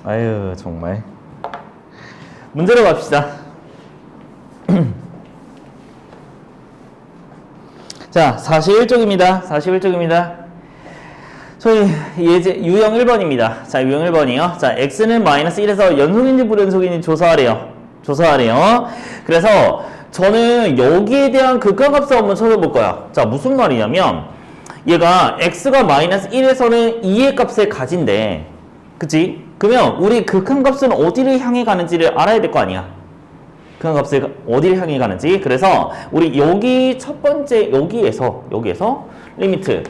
아유 정말. 문제로 갑시다. 자, 41쪽입니다. 41쪽입니다. 저희 예제 유형 1번입니다. 자, 유형 1번이요. 자, x는 마이너스 1에서 연속인지 불연속인지 조사하래요. 조사하래요. 그래서 저는 여기에 대한 극한값을 한번 찾아볼 거야. 자, 무슨 말이냐면 얘가 x가 마이너스 1에서는 2의 값을 가진대. 그치? 그러면 우리 극한값은 어디를 향해 가는지를 알아야 될 거 아니야. 극한값을 어디를 향해 가는지. 그래서 우리 여기 첫 번째 여기에서 리미트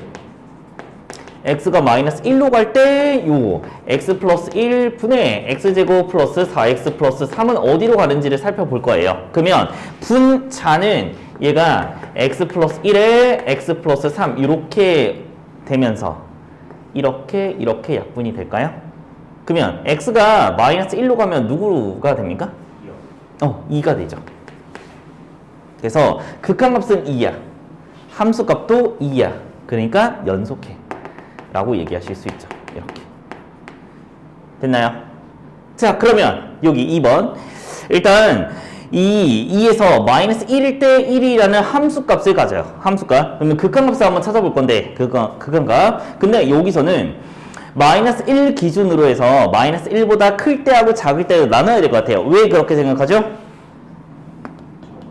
x가 마이너스 1로 갈 때 요 x 플러스 1분의 x제곱 플러스 4x 플러스 3은 어디로 가는지를 살펴볼 거예요. 그러면 분자는 얘가 x 플러스 1에 x 플러스 3 이렇게 되면서 이렇게 약분이 될까요? 그러면 x가 마이너스 1로 가면 누구가 됩니까? 2가 되죠. 그래서 극한값은 2야. 함수값도 2야. 그러니까 연속해. 라고 얘기하실 수 있죠. 이렇게. 됐나요? 자, 그러면 여기 2번. 일단 이 2에서 마이너스 1일 때 1이라는 함수값을 가져요. 함수값. 그러면 극한값을 한번 찾아볼 건데 극한값. 근데 여기서는 마이너스 1 기준으로 해서 마이너스 1보다 클 때하고 작을 때로 나눠야 될 것 같아요. 왜 그렇게 생각하죠?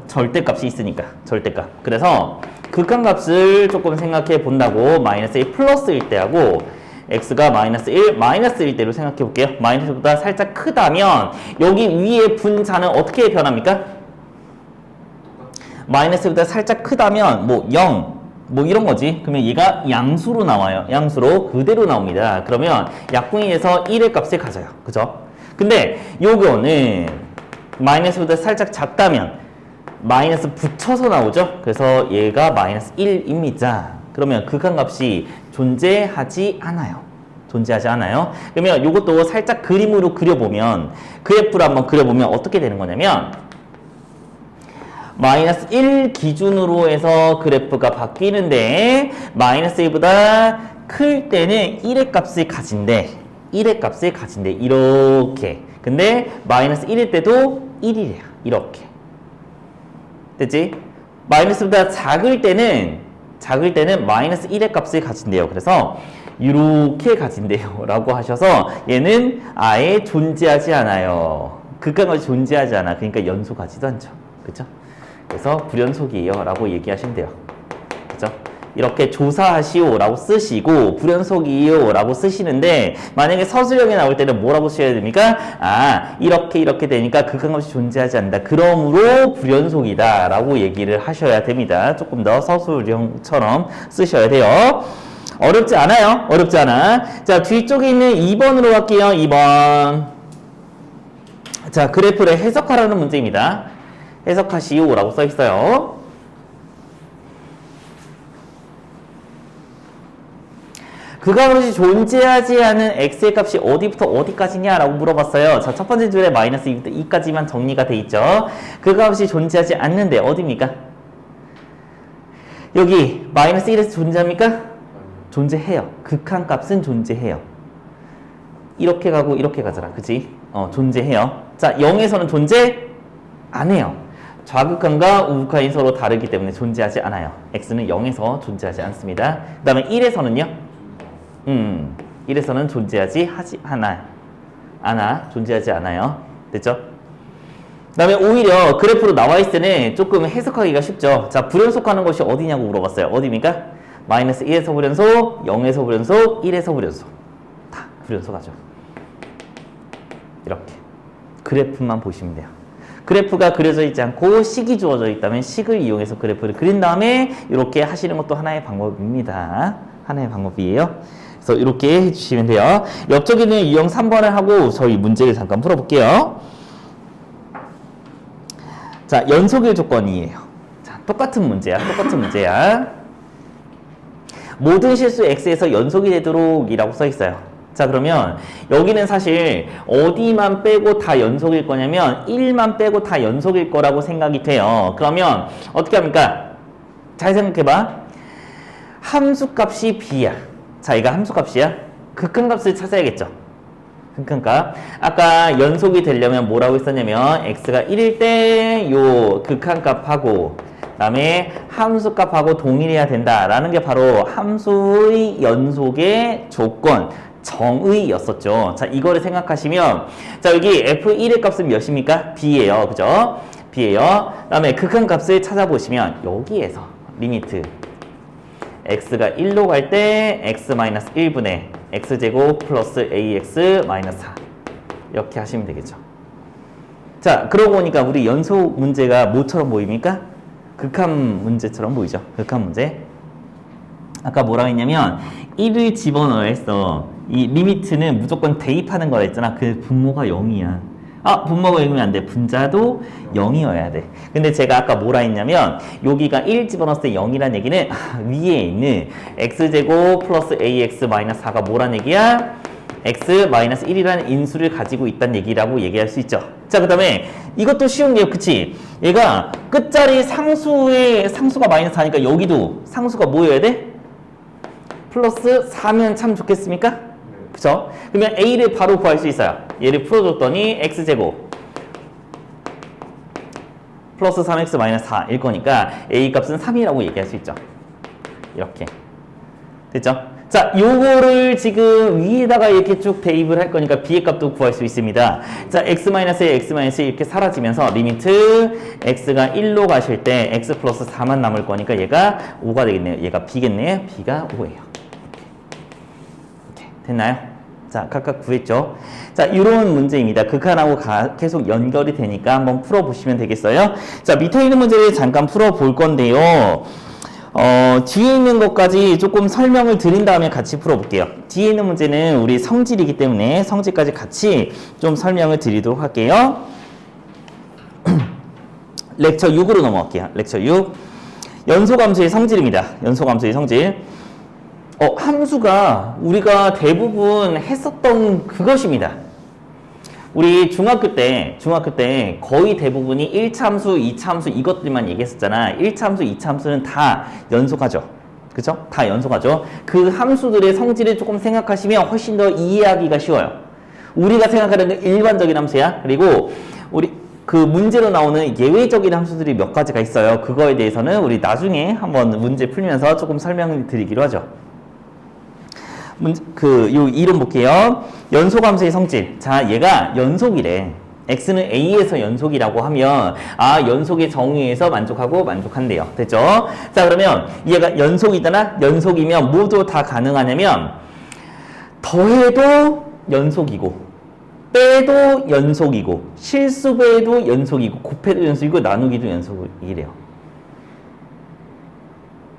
절대값이 있으니까. 절대값. 그래서 극한값을 조금 생각해 본다고 마이너스 1 플러스일 때하고 x가 마이너스 1일 때로 생각해 볼게요. 마이너스보다 살짝 크다면 여기 위에 분자는 어떻게 변합니까? 마이너스보다 살짝 크다면 뭐 0, 뭐 이런 거지. 그러면 얘가 양수로 나와요. 양수로 그대로 나옵니다. 그러면 약분이 돼서 1의 값을 가져요. 그죠? 근데 요거는 마이너스보다 살짝 작다면 마이너스 붙여서 나오죠? 그래서 얘가 마이너스 1입니다. 그러면 극한값이 존재하지 않아요. 존재하지 않아요. 그러면 이것도 살짝 그림으로 그려보면 그래프를 한번 그려보면 어떻게 되는 거냐면 마이너스 1 기준으로 해서 그래프가 바뀌는데 마이너스 1보다 클 때는 1의 값을 가진대. 이렇게. 근데 마이너스 1일 때도 1이래요. 이렇게. 됐지? 마이너스보다 작을 때는 마이너스 1의 값을 가진대요. 그래서 이렇게 가진대요. 라고 하셔서 얘는 아예 존재하지 않아요. 극한값이 존재하지 않아. 그러니까 연속하지도 않죠. 그쵸? 그래서 불연속이에요. 라고 얘기하시면 돼요. 그쵸? 이렇게 조사하시오 라고 쓰시고 불연속이에요 라고 쓰시는데 만약에 서술형에 나올 때는 뭐라고 쓰셔야 됩니까? 이렇게 되니까 극한값이 존재하지 않는다. 그러므로 불연속이다 라고 얘기를 하셔야 됩니다. 조금 더 서술형처럼 쓰셔야 돼요. 어렵지 않아요. 어렵지 않아. 자, 뒤쪽에 있는 2번으로 갈게요. 2번. 자, 그래프를 해석하라는 문제입니다. 해석하시오 라고 써 있어요. 극한값이 존재하지 않은 x의 값이 어디부터 어디까지냐라고 물어봤어요. 자, 첫 번째 줄에 마이너스 2부터 2까지만 정리가 돼 있죠. 극한값이 존재하지 않는데 어디입니까? 여기 마이너스 1에서 존재합니까? 존재해요. 극한값은 존재해요. 이렇게 가고 이렇게 가잖아. 그치? 존재해요. 자, 0에서는 존재 안 해요. 좌극한과 우극한이 서로 다르기 때문에 존재하지 않아요. x는 0에서 존재하지 않습니다. 그 다음에 1에서는요? 1에서는 존재하지 존재하지 않아요. 됐죠? 그 다음에 오히려 그래프로 나와 있을 때는 조금 해석하기가 쉽죠. 자, 불연속하는 것이 어디냐고 물어봤어요. 어디입니까? 마이너스 1에서 불연속, 0에서 불연속, 1에서 불연속. 다 불연속하죠. 이렇게. 그래프만 보시면 돼요. 그래프가 그려져 있지 않고 식이 주어져 있다면 식을 이용해서 그래프를 그린 다음에 이렇게 하시는 것도 하나의 방법입니다. 하나의 방법이에요. 그래서 이렇게 해주시면 돼요. 옆쪽에는 유형 3번을 하고 저희 문제를 잠깐 풀어볼게요. 자, 연속일 조건이에요. 자, 똑같은 문제야. 모든 실수 x에서 연속이 되도록 이라고 써 있어요. 자, 그러면 여기는 사실 어디만 빼고 다 연속일 거냐면 1만 빼고 다 연속일 거라고 생각이 돼요. 그러면 어떻게 합니까? 잘 생각해봐. 함수값이 b야. 자, 얘가 함수값이야. 극한값을 찾아야겠죠. 극한값. 아까 연속이 되려면 뭐라고 했었냐면 x가 1일 때 요 극한값하고 그다음에 함수값하고 동일해야 된다라는 게 바로 함수의 연속의 조건 정의였었죠. 자, 이거를 생각하시면 자, 여기 f1의 값은 몇입니까? b예요. 그죠? b예요. 그다음에 극한값을 찾아보시면 여기에서 리미트 x가 1로 갈 때 x-1분의 x제곱 플러스 ax-4 이렇게 하시면 되겠죠. 자, 그러고 보니까 우리 연속 문제가 뭐처럼 보입니까? 극한 문제처럼 보이죠. 극한 문제. 아까 뭐라고 했냐면 1을 집어넣어야 했어. 이 리미트는 무조건 대입하는 거라 했잖아. 그 분모가 0이야. 아, 분모가 0이면 안 돼. 분자도 0이어야 돼. 근데 제가 아까 뭐라 했냐면 여기가 1 집어넣었을 때 0이란 얘기는 위에 있는 x제곱 플러스 ax-4가 뭐란 얘기야? x-1이라는 인수를 가지고 있다는 얘기라고 얘기할 수 있죠. 자, 그 다음에 이것도 쉬운 게요. 그치? 얘가 끝자리 상수가 마이너스 4니까 여기도 상수가 뭐여야 돼? 플러스 4면 참 좋겠습니까? 그쵸? 그러면 a를 바로 구할 수 있어요. 얘를 풀어줬더니 x제곱 플러스 3x-4일 거니까 a 값은 3이라고 얘기할 수 있죠. 이렇게. 됐죠? 자, 요거를 지금 위에다가 이렇게 쭉 대입을 할 거니까 b의 값도 구할 수 있습니다. 자, x-에 x-1 이렇게 사라지면서 리미트 x가 1로 가실 때 x 플러스 4만 남을 거니까 얘가 5가 되겠네요. 얘가 b겠네요. b가 5예요. 이렇게. 됐나요? 자, 각각 구했죠? 자, 이런 문제입니다. 극한하고 계속 연결이 되니까 한번 풀어보시면 되겠어요? 자, 밑에 있는 문제를 잠깐 풀어볼 건데요. 뒤에 있는 것까지 조금 설명을 드린 다음에 같이 풀어볼게요. 뒤에 있는 문제는 우리 성질이기 때문에 성질까지 같이 좀 설명을 드리도록 할게요. 렉처 6으로 넘어갈게요. 렉처 6. 연소함수의 성질입니다. 연소함수의 성질. 함수가 우리가 대부분 했었던 그것입니다. 우리 중학교 때 거의 대부분이 1차함수, 2차함수 이것들만 얘기했었잖아. 1차함수, 2차함수는 다 연속하죠. 그죠? 다 연속하죠. 그 함수들의 성질을 조금 생각하시면 훨씬 더 이해하기가 쉬워요. 우리가 생각하는 건 일반적인 함수야. 그리고 우리 그 문제로 나오는 예외적인 함수들이 몇 가지가 있어요. 그거에 대해서는 우리 나중에 한번 문제 풀면서 조금 설명을 드리기로 하죠. 요 이름 볼게요. 연속함수의 성질. 자, 얘가 연속이래. x는 a에서 연속이라고 하면 연속의 정의에서 만족한대요. 됐죠? 자, 그러면 얘가 연속이잖아? 연속이면 모두 다 가능하냐면 더해도 연속이고 빼도 연속이고 실수배도 연속이고 곱해도 연속이고 나누기도 연속이래요.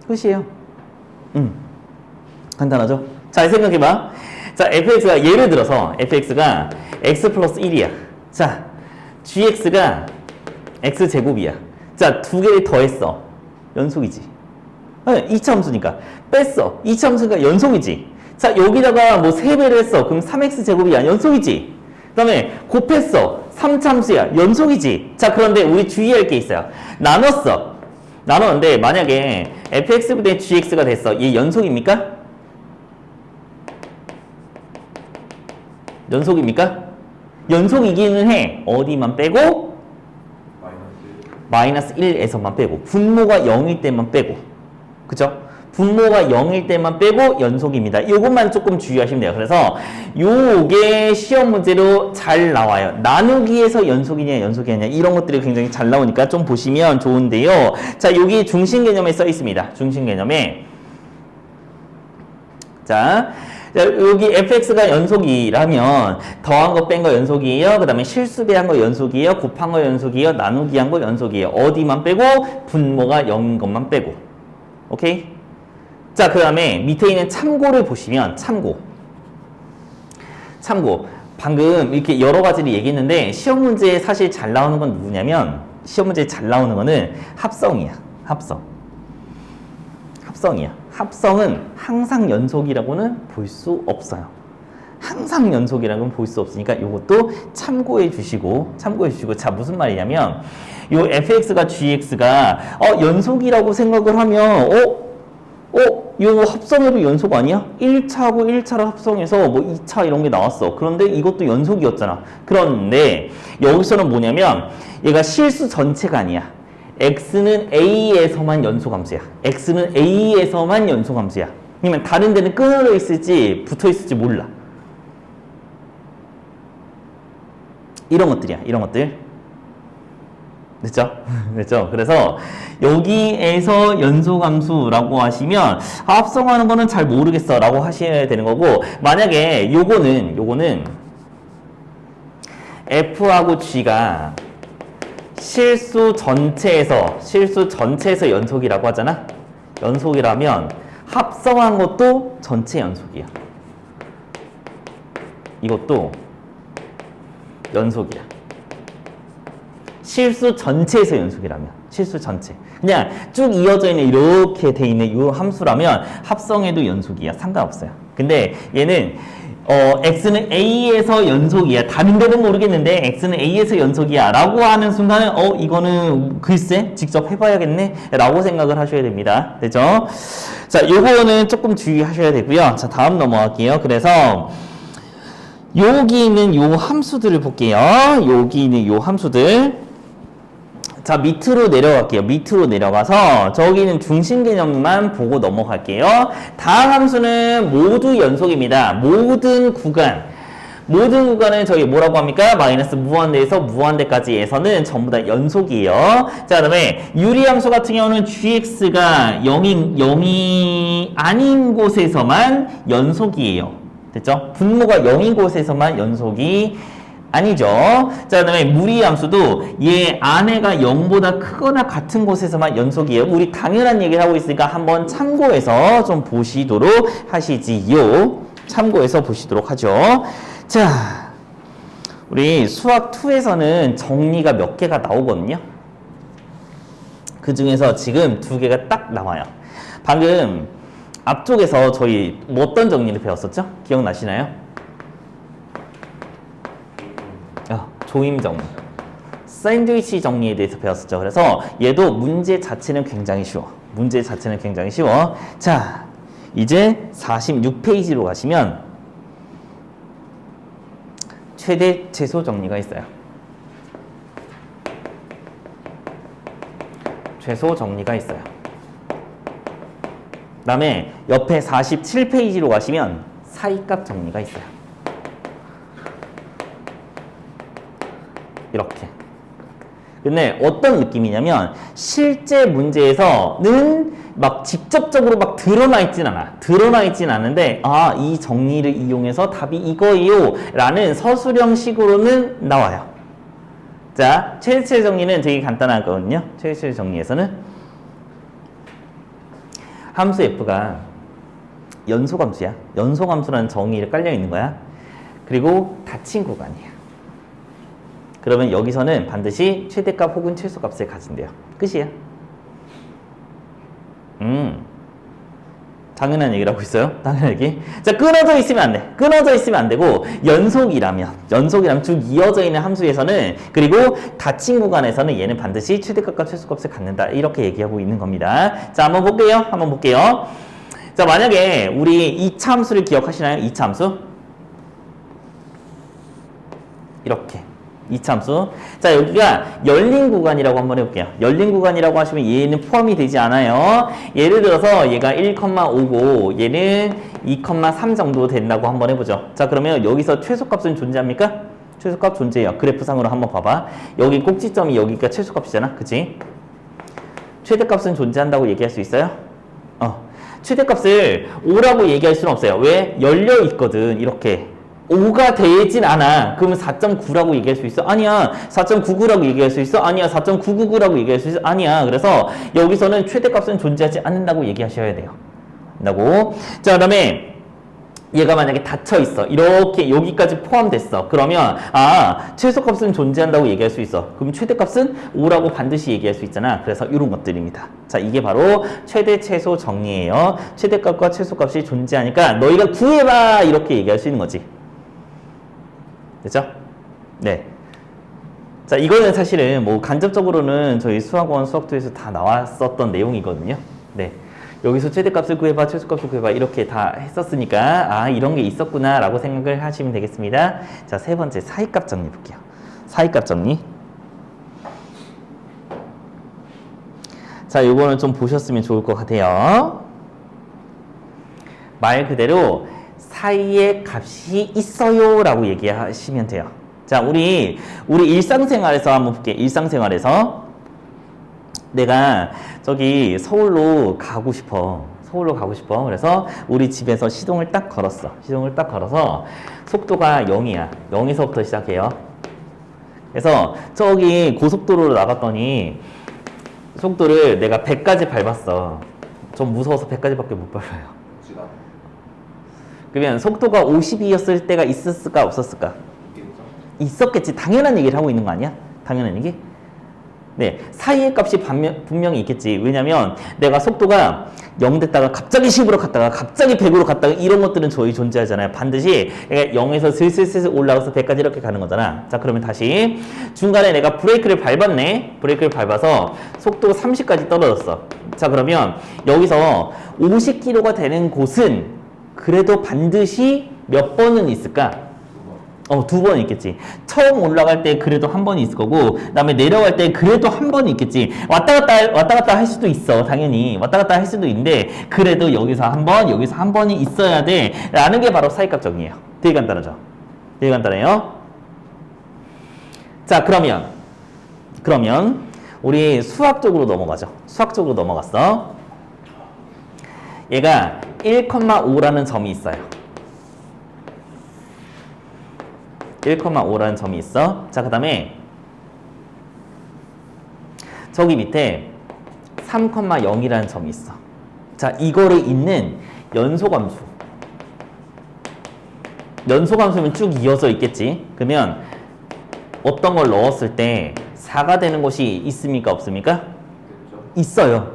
끝이에요. 간단하죠? 잘 생각해봐. 자, fx가 예를 들어서 fx가 x 플러스 1이야. 자, gx가 x제곱이야. 자, 두 개를 더했어. 연속이지. 2차 함수니까. 뺐어. 2차 함수니까 연속이지. 자, 여기다가 뭐 3배를 했어. 그럼 3x제곱이야. 연속이지. 그 다음에 곱했어. 3차 함수야. 연속이지. 자, 그런데 우리 주의할 게 있어요. 나눴는데 만약에 fx분의 gx가 됐어. 얘 연속입니까? 연속입니까? 연속이기는 해. 어디만 빼고? 마이너스 1에서만 빼고. 분모가 0일 때만 빼고. 그죠? 분모가 0일 때만 빼고 연속입니다. 이것만 조금 주의하시면 돼요. 그래서 요게 시험 문제로 잘 나와요. 나누기에서 연속이냐 연속이 아니냐 이런 것들이 굉장히 잘 나오니까 좀 보시면 좋은데요. 자, 여기 중심 개념에 써 있습니다. 중심 개념에. 자, 여기 fx가 연속이라면 더한 거 뺀 거 연속이에요. 그 다음에 실수배한 거 연속이에요. 곱한 거 연속이에요. 나누기 한 거 연속이에요. 어디만 빼고? 분모가 0인 것만 빼고. 오케이? 자, 그 다음에 밑에 있는 참고를 보시면 참고. 방금 이렇게 여러 가지를 얘기했는데 시험 문제에 사실 잘 나오는 건 누구냐면 시험 문제에 잘 나오는 거는 합성이야. 합성이야. 합성은 항상 연속이라고는 볼 수 없어요. 항상 연속이라고는 볼 수 없으니까 이것도 참고해 주시고. 자, 무슨 말이냐면 요 fx가 gx가 연속이라고 생각을 하면 이거 합성해도 연속 아니야? 1차하고 1차를 합성해서 뭐 2차 이런 게 나왔어. 그런데 이것도 연속이었잖아. 그런데 여기서는 뭐냐면 얘가 실수 전체가 아니야. x는 a에서만 연소함수야. x는 a에서만 연소함수야. 아니면 다른 데는 끊어져 있을지 붙어 있을지 몰라. 이런 것들이야. 이런 것들. 됐죠? 됐죠? 그래서 여기에서 연소함수라고 하시면 합성하는 거는 잘 모르겠어 라고 하셔야 되는 거고, 만약에 요거는 F하고 G가 실수 전체에서 연속이라고 하잖아? 연속이라면 합성한 것도 전체 연속이야. 이것도 연속이야. 실수 전체에서 연속이라면, 실수 전체. 그냥 쭉 이어져 있는 이렇게 돼 있는 이 함수라면 합성해도 연속이야. 상관없어요. 근데 얘는 x는 a에서 연속이야. 다른 데는 모르겠는데 x는 a에서 연속이야 라고 하는 순간은 이거는 글쎄 직접 해봐야겠네 라고 생각을 하셔야 됩니다. 됐죠? 자, 요거는 조금 주의하셔야 되고요. 자, 다음 넘어갈게요. 그래서 여기 있는 요 함수들을 볼게요. 여기 있는 요 함수들. 자, 밑으로 내려갈게요. 밑으로 내려가서 저기는 중심 개념만 보고 넘어갈게요. 다음 함수는 모두 연속입니다. 모든 구간은 저희 뭐라고 합니까? 마이너스 무한대에서 무한대까지에서는 전부 다 연속이에요. 자, 그다음에 유리함수 같은 경우는 gx가 0이 아닌 곳에서만 연속이에요. 됐죠? 분모가 0인 곳에서만 연속이 아니죠. 자, 그다음에 무리함수도 얘 안에가 0보다 크거나 같은 곳에서만 연속이에요. 우리 당연한 얘기를 하고 있으니까 한번 참고해서 좀 보시도록 하시지요. 참고해서 보시도록 하죠. 자, 우리 수학 2에서는 정리가 몇 개가 나오거든요. 그 중에서 지금 2개가 딱 나와요. 방금 앞쪽에서 저희 어떤 정리를 배웠었죠? 기억나시나요? 조임 정리, 샌드위치 정리에 대해서 배웠었죠. 그래서 얘도 문제 자체는 굉장히 쉬워. 자, 이제 46페이지로 가시면 최대 최소 정리가 있어요. 최소 정리가 있어요. 그 다음에 옆에 47페이지로 가시면 사이값 정리가 있어요. 이렇게. 근데 어떤 느낌이냐면 실제 문제에서는 막 직접적으로 막 드러나 있진 않은데 이 정리를 이용해서 답이 이거예요 라는 서술형식으로는 나와요. 자, 최대 정리는 되게 간단하거든요. 최대 정리에서는 함수 f가 연소함수야. 연소함수라는 정의를 깔려 있는 거야. 그리고 닫힌 구간이야. 그러면 여기서는 반드시 최대값 혹은 최소값을 가진대요. 끝이에요. 당연한 얘기를 하고 있어요. 당연한 얘기. 자, 끊어져 있으면 안 돼. 끊어져 있으면 안 되고, 연속이라면 쭉 이어져 있는 함수에서는, 그리고 닫힌 구간에서는 얘는 반드시 최대값과 최소값을 갖는다. 이렇게 얘기하고 있는 겁니다. 자, 한번 볼게요. 자, 만약에 우리 2차 함수를 기억하시나요? 2차 함수? 이렇게. 2차 함수. 자, 여기가 열린 구간이라고 한번 해볼게요. 열린 구간이라고 하시면 얘는 포함이 되지 않아요. 예를 들어서 얘가 1,5고 얘는 2,3 정도 된다고 한번 해보죠. 자, 그러면 여기서 최소값은 존재합니까? 최소값 존재해요. 그래프상으로 한번 봐봐. 여기 꼭지점이 여기가 최소값이잖아. 그치? 최대값은 존재한다고 얘기할 수 있어요? 최대값을 5라고 얘기할 수는 없어요. 왜? 열려 있거든. 이렇게. 5가 되진 않아. 그러면 4.9라고 얘기할 수 있어? 아니야. 4.99라고 얘기할 수 있어? 아니야. 4.999라고 얘기할 수 있어? 아니야. 그래서 여기서는 최대값은 존재하지 않는다고 얘기하셔야 돼요. 된다고. 자, 그 다음에 얘가 만약에 닫혀 있어. 이렇게 여기까지 포함됐어. 그러면 최소값은 존재한다고 얘기할 수 있어. 그럼 최대값은 5라고 반드시 얘기할 수 있잖아. 그래서 이런 것들입니다. 자, 이게 바로 최대 최소 정리예요. 최대값과 최소값이 존재하니까 너희가 구해봐 이렇게 얘기할 수 있는 거지. 됐죠? 네. 자, 이거는 사실은 뭐 간접적으로는 저희 수학원 수학2에서 다 나왔었던 내용이거든요. 네. 여기서 최대값을 구해봐, 최소값을 구해봐 이렇게 다 했었으니까 아 이런 게 있었구나 라고 생각을 하시면 되겠습니다. 자, 세 번째 사이값 정리 볼게요. 사이값 정리. 자, 요거는 좀 보셨으면 좋을 것 같아요. 말 그대로 사이에 값이 있어요 라고 얘기하시면 돼요. 자, 우리 일상생활에서 한번 볼게요. 일상생활에서 내가 저기 서울로 가고 싶어. 그래서 우리 집에서 시동을 딱 걸었어. 시동을 딱 걸어서 속도가 0이야. 0에서부터 시작해요. 그래서 저기 고속도로로 나갔더니 속도를 내가 100까지 밟았어. 좀 무서워서 100까지밖에 못 밟아요. 그러면 속도가 50이었을 때가 있었을까 없었을까? 있었겠지. 당연한 얘기를 하고 있는 거 아니야? 당연한 얘기? 네, 사이의 값이 분명히 있겠지. 왜냐면 내가 속도가 0 됐다가 갑자기 10으로 갔다가 갑자기 100으로 갔다가 이런 것들은 저희 존재하잖아요. 반드시 0에서 슬슬슬 올라가서 100까지 이렇게 가는 거잖아. 자, 그러면 다시 중간에 내가 브레이크를 밟았네. 브레이크를 밟아서 속도가 30까지 떨어졌어. 자, 그러면 여기서 50km가 되는 곳은 그래도 반드시 몇 번은 있을까? 두 번 있겠지. 처음 올라갈 때 그래도 한 번이 있을 거고, 그 다음에 내려갈 때 그래도 한 번이 있겠지. 왔다 갔다 할 수도 있어. 당연히. 왔다 갔다 할 수도 있는데, 그래도 여기서 한 번, 여기서 한 번이 있어야 돼. 라는 게 바로 사이값 정리예요. 되게 간단하죠? 되게 간단해요. 자, 그러면, 우리 수학적으로 넘어가죠. 수학적으로 넘어갔어. 얘가 1,5라는 점이 있어요. 1,5라는 점이 있어. 자, 그 다음에 저기 밑에 3,0이라는 점이 있어. 자, 이거를 잇는 연소함수. 연소함수면 쭉 이어져 있겠지. 그러면 어떤 걸 넣었을 때 4가 되는 곳이 있습니까? 없습니까? 있어요.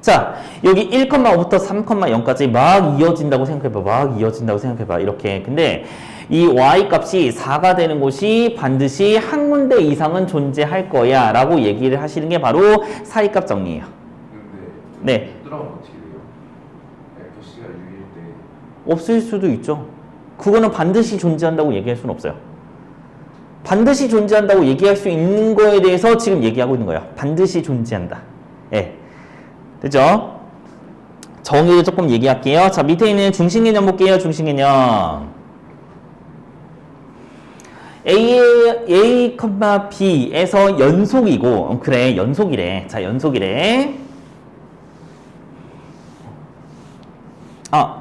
자, 여기 1,5부터 3,0까지 막 이어진다고 생각해봐. 이렇게. 근데 이 y 값이 4가 되는 곳이 반드시 한 군데 이상은 존재할 거야 라고 얘기를 하시는 게 바로 사이값 정리예요. 네. 들어가면 어떻게 돼요? FC가 6일 때 없을 수도 있죠. 그거는 반드시 존재한다고 얘기할 수는 없어요. 반드시 존재한다고 얘기할 수 있는 거에 대해서 지금 얘기하고 있는 거예요. 반드시 존재한다. 예. 됐죠? 정의를 조금 얘기할게요. 자, 밑에 있는 중심개념 볼게요. 중심개념. A, B에서 연속이고, 그래, 연속이래. 자, 연속이래.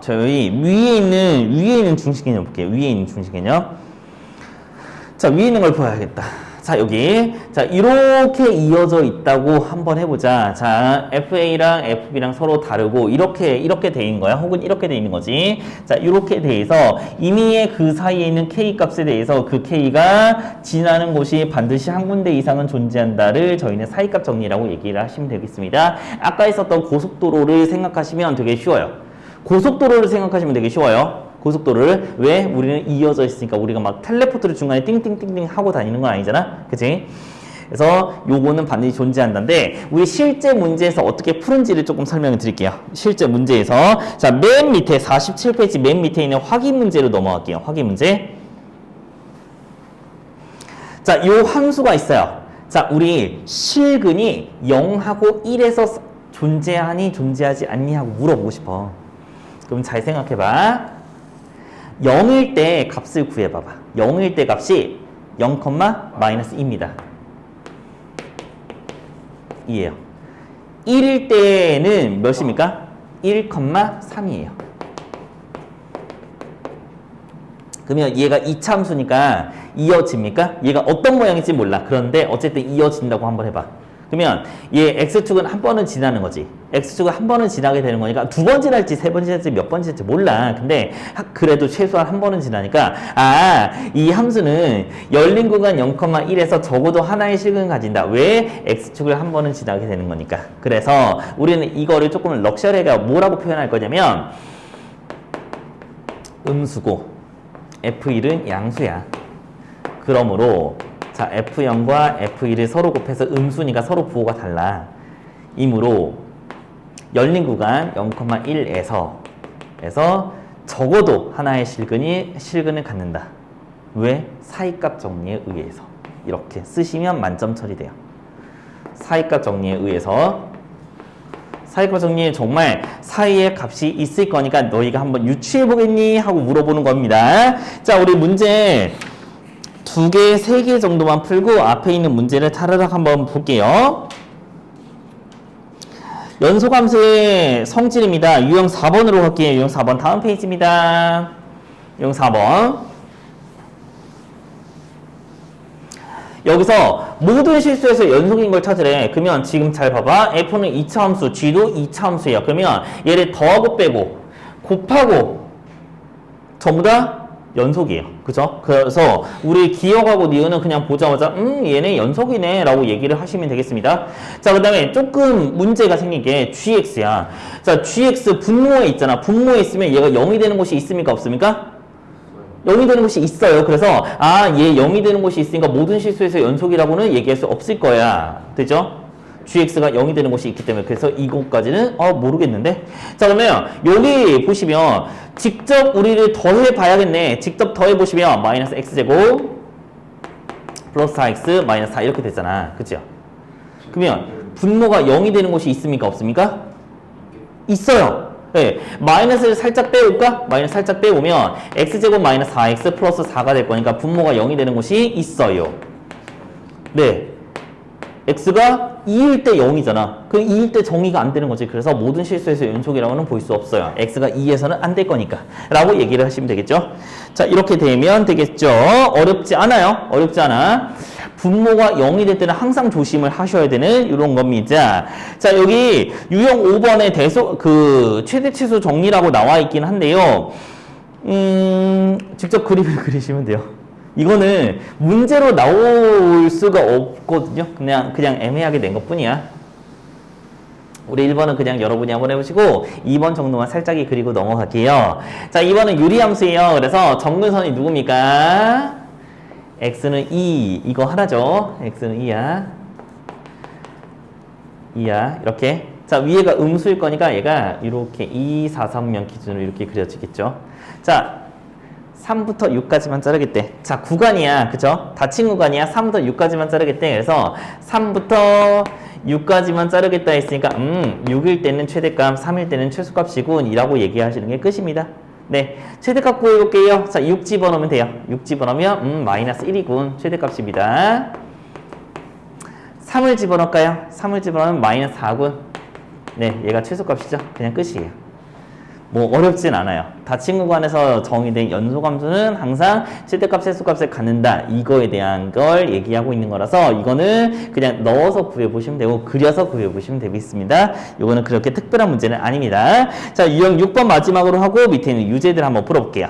저희 위에 있는 중심개념 볼게요. 위에 있는 중심개념. 자, 위에 있는 걸 보여야겠다. 자, 여기. 자, 이렇게 이어져 있다고 한번 해보자. 자, FA랑 FB랑 서로 다르고, 이렇게 돼 있는 거야. 혹은 이렇게 돼 있는 거지. 자, 이렇게 돼 있어. 이미의 그 사이에 있는 K 값에 대해서 그 K가 지나는 곳이 반드시 한 군데 이상은 존재한다를 저희는 사이값 정리라고 얘기를 하시면 되겠습니다. 아까 있었던 고속도로를 생각하시면 되게 쉬워요. 고속도로를 생각하시면 되게 쉬워요. 고속도로를. 왜? 우리는 이어져 있으니까 우리가 막 텔레포트를 중간에 띵띵띵띵 하고 다니는 건 아니잖아. 그치? 그래서 요거는 반드시 존재한다인데 우리 실제 문제에서 어떻게 푸는지를 조금 설명을 드릴게요. 실제 문제에서. 자, 맨 밑에 47페이지 맨 밑에 있는 확인 문제로 넘어갈게요. 확인 문제. 자, 요 함수가 있어요. 자, 우리 실근이 0하고 1에서 존재하니 존재하지 않니 하고 물어보고 싶어. 그럼 잘 생각해봐. 0일 때 값을 구해봐봐. 0일 때 값이 0,-2입니다. 2예요. 1일 때는 몇입니까? 1,3이에요. 그러면 얘가 이차함수니까 이어집니까? 얘가 어떤 모양일지 몰라. 그런데 어쨌든 이어진다고 한번 해봐. 그러면 얘 X축은 한 번은 지나는 거지. X축은 한 번은 지나게 되는 거니까 두 번 지날지 세 번 지날지 몇 번 지날지 몰라. 근데 그래도 최소한 한 번은 지나니까 이 함수는 열린 구간 0,1에서 적어도 하나의 실근을 가진다. 왜? X축을 한 번은 지나게 되는 거니까. 그래서 우리는 이거를 조금 럭셔리하게 뭐라고 표현할 거냐면 음수고 F1은 양수야. 그러므로 자, F0과 F1을 서로 곱해서 음수니까 서로 부호가 달라. 이므로 열린 구간 0,1에서 적어도 하나의 실근을 갖는다. 왜? 사이값 정리에 의해서. 이렇게 쓰시면 만점 처리돼요. 사이값 정리에 의해서. 사이값 정리에 정말 사이의 값이 있을 거니까 너희가 한번 유추해보겠니? 하고 물어보는 겁니다. 자, 우리 문제 2개, 3개 정도만 풀고 앞에 있는 문제를 타르륵 한번 볼게요. 연소함수의 성질입니다. 유형 4번으로 갈게요. 유형 4번 다음 페이지입니다. 유형 4번. 여기서 모든 실수에서 연속인 걸 찾으래. 그러면 지금 잘 봐봐. F는 2차 함수, G도 2차 함수예요. 그러면 얘를 더하고 빼고 곱하고 전부 다 연속이에요. 그죠? 그래서 우리 기억하고 니은은 그냥 보자마자 얘네 연속이네 라고 얘기를 하시면 되겠습니다. 자, 그 다음에 조금 문제가 생긴 게 gx야. 자, gx 분모에 있잖아. 분모에 있으면 얘가 0이 되는 곳이 있습니까? 없습니까? 0이 되는 곳이 있어요. 그래서 얘 0이 되는 곳이 있으니까 모든 실수에서 연속이라고는 얘기할 수 없을 거야. 되죠? gx가 0이 되는 곳이 있기 때문에. 그래서 이것까지는 모르겠는데. 자, 그러면 여기 보시면 직접 우리를 더해 봐야겠네. 직접 더해 보시면 마이너스 x제곱 플러스 4x 마이너스 4 이렇게 되잖아. 그죠? 그러면 분모가 0이 되는 곳이 있습니까? 없습니까? 있어요. 네. 마이너스를 살짝 빼올까? 마이너스 살짝 빼오면 x제곱 마이너스 4x 플러스 4가 될 거니까 분모가 0이 되는 곳이 있어요. 네. x가 2일 때 0이잖아. 그 2일 때 정의가 안 되는 거지. 그래서 모든 실수에서 연속이라고는 볼 수 없어요. x가 2에서는 안 될 거니까. 라고 얘기를 하시면 되겠죠. 자, 이렇게 되면 되겠죠. 어렵지 않아요. 어렵지 않아. 분모가 0이 될 때는 항상 조심을 하셔야 되는 이런 겁니다. 자, 여기 유형 5번에 최대 치수 정리라고 나와 있긴 한데요. 직접 그림을 그리시면 돼요. 이거는 문제로 나올 수가 없거든요. 그냥 애매하게 낸 것 뿐이야. 우리 1번은 그냥 여러분이 한번 해보시고 2번 정도만 살짝 그리고 넘어갈게요. 자, 2번은 유리함수예요. 그래서 정근선이 누굽니까? x는 2. 이거 하나죠. x는 2야. 2야. 이렇게. 자, 위에가 음수일 거니까 얘가 이렇게 2, 4, 3면 기준으로 이렇게 그려지겠죠. 자, 3부터 6까지만 자르겠대. 자, 구간이야. 그죠? 닫힌 구간이야. 3부터 6까지만 자르겠대. 그래서 3부터 6까지만 자르겠다 했으니까 6일 때는 최대값, 3일 때는 최소값이군 이라고 얘기하시는 게 끝입니다. 네, 최대값 구해볼게요. 자, 6 집어넣으면 돼요. 6 집어넣으면 마이너스 1이군. 최대값입니다. 3을 집어넣을까요? 3을 집어넣으면 마이너스 4군. 네, 얘가 최소값이죠. 그냥 끝이에요. 뭐 어렵진 않아요. 닫힌 구간에서 정의된 연소함수는 항상 최대값, 최소값을 갖는다. 이거에 대한 걸 얘기하고 있는 거라서 이거는 그냥 넣어서 구해보시면 되고 그려서 구해보시면 되겠습니다. 이거는 그렇게 특별한 문제는 아닙니다. 자, 유형 6번 마지막으로 하고 밑에 있는 유제들 한번 풀어볼게요.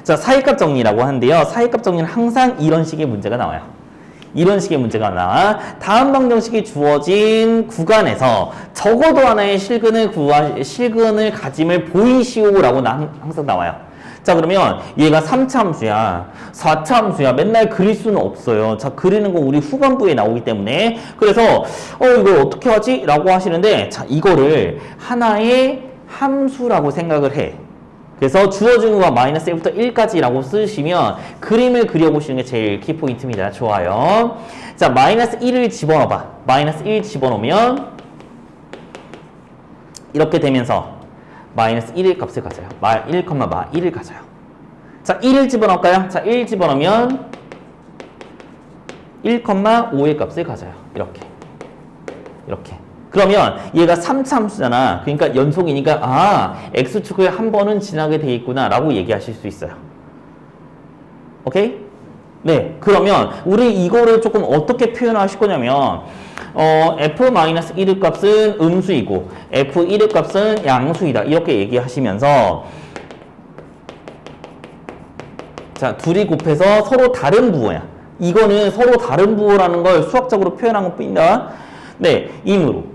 자, 사이값 정리라고 하는데요. 사이값 정리는 항상 이런 식의 문제가 나와요. 이런 식의 문제가 나와. 다음 방정식이 주어진 구간에서 적어도 하나의 실근을 가짐을 보이시오라고 항상 나와요. 자, 그러면 얘가 3차 함수야. 4차 함수야. 맨날 그릴 수는 없어요. 자, 그리는 거 우리 후반부에 나오기 때문에. 그래서 이걸 어떻게 하지? 라고 하시는데 자, 이거를 하나의 함수라고 생각을 해. 그래서 주어진 거가 마이너스 1부터 1까지라고 쓰시면 그림을 그려보시는 게 제일 키포인트입니다. 좋아요. 자, 마이너스 1을 집어넣어봐. 마이너스 1 집어넣으면 이렇게 되면서 마이너스 1의 값을 가져요. 1를 가져요. 자, 1을 집어넣을까요? 자, 1 집어넣으면 1,5의 값을 가져요. 이렇게. 그러면 얘가 3차 함수잖아. 그러니까 연속이니까 x축을 한 번은 지나게 돼 있구나 라고 얘기하실 수 있어요. 오케이? 네, 그러면 우리 이거를 조금 어떻게 표현하실 거냐면 f-1의 값은 음수이고 f1의 값은 양수이다. 이렇게 얘기하시면서 자, 둘이 곱해서 서로 다른 부호야. 이거는 서로 다른 부호라는 걸 수학적으로 표현한 것 뿐이다. 네, 임으로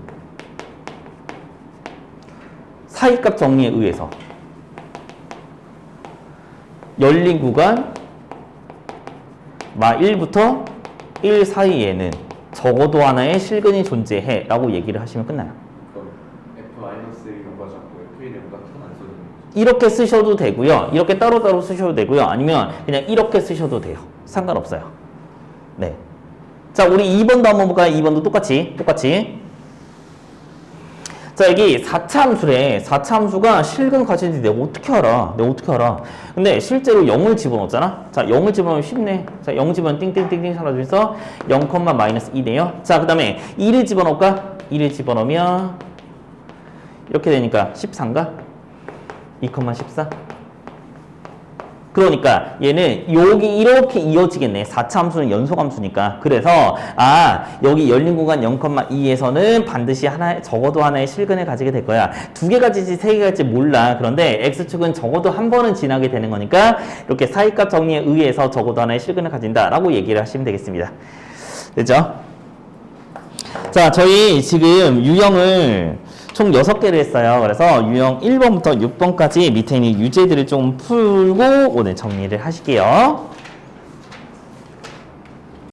사이값 정리에 의해서 열린 구간 1부터 1 사이에는 적어도 하나의 실근이 존재해 라고 얘기를 하시면 끝나요. 이렇게 쓰셔도 되고요. 이렇게 따로따로 쓰셔도 되고요. 아니면 그냥 이렇게 쓰셔도 돼요. 상관없어요. 네. 자, 우리 2번도 한번 볼까요? 2번도 똑같이. 자, 여기 4차 함수래. 4차 함수가 실근 가진지 내가 어떻게 알아? 근데 실제로 0을 집어넣었잖아? 자, 0을 집어넣으면 쉽네. 자, 0을 집어넣으면 띵띵띵띵 사라져서 0, 마이너스 2네요. 자, 그 다음에 2를 집어넣을까? 2를 집어넣으면 이렇게 되니까 14인가? 2,14? 그러니까 얘는 여기 이렇게 이어지겠네. 4차 함수는 연속 함수니까. 그래서 여기 열린 공간 0,2에서는 반드시 적어도 하나의 실근을 가지게 될 거야. 2개 가지지 3개 가지지 몰라. 그런데 X축은 적어도 한 번은 지나게 되는 거니까 이렇게 사이값 정리에 의해서 적어도 하나의 실근을 가진다라고 얘기를 하시면 되겠습니다. 됐죠? 자, 저희 지금 유형을 총 6개를 했어요. 그래서 유형 1번부터 6번까지 밑에 있는 유제들을 좀 풀고 오늘 정리를 하실게요.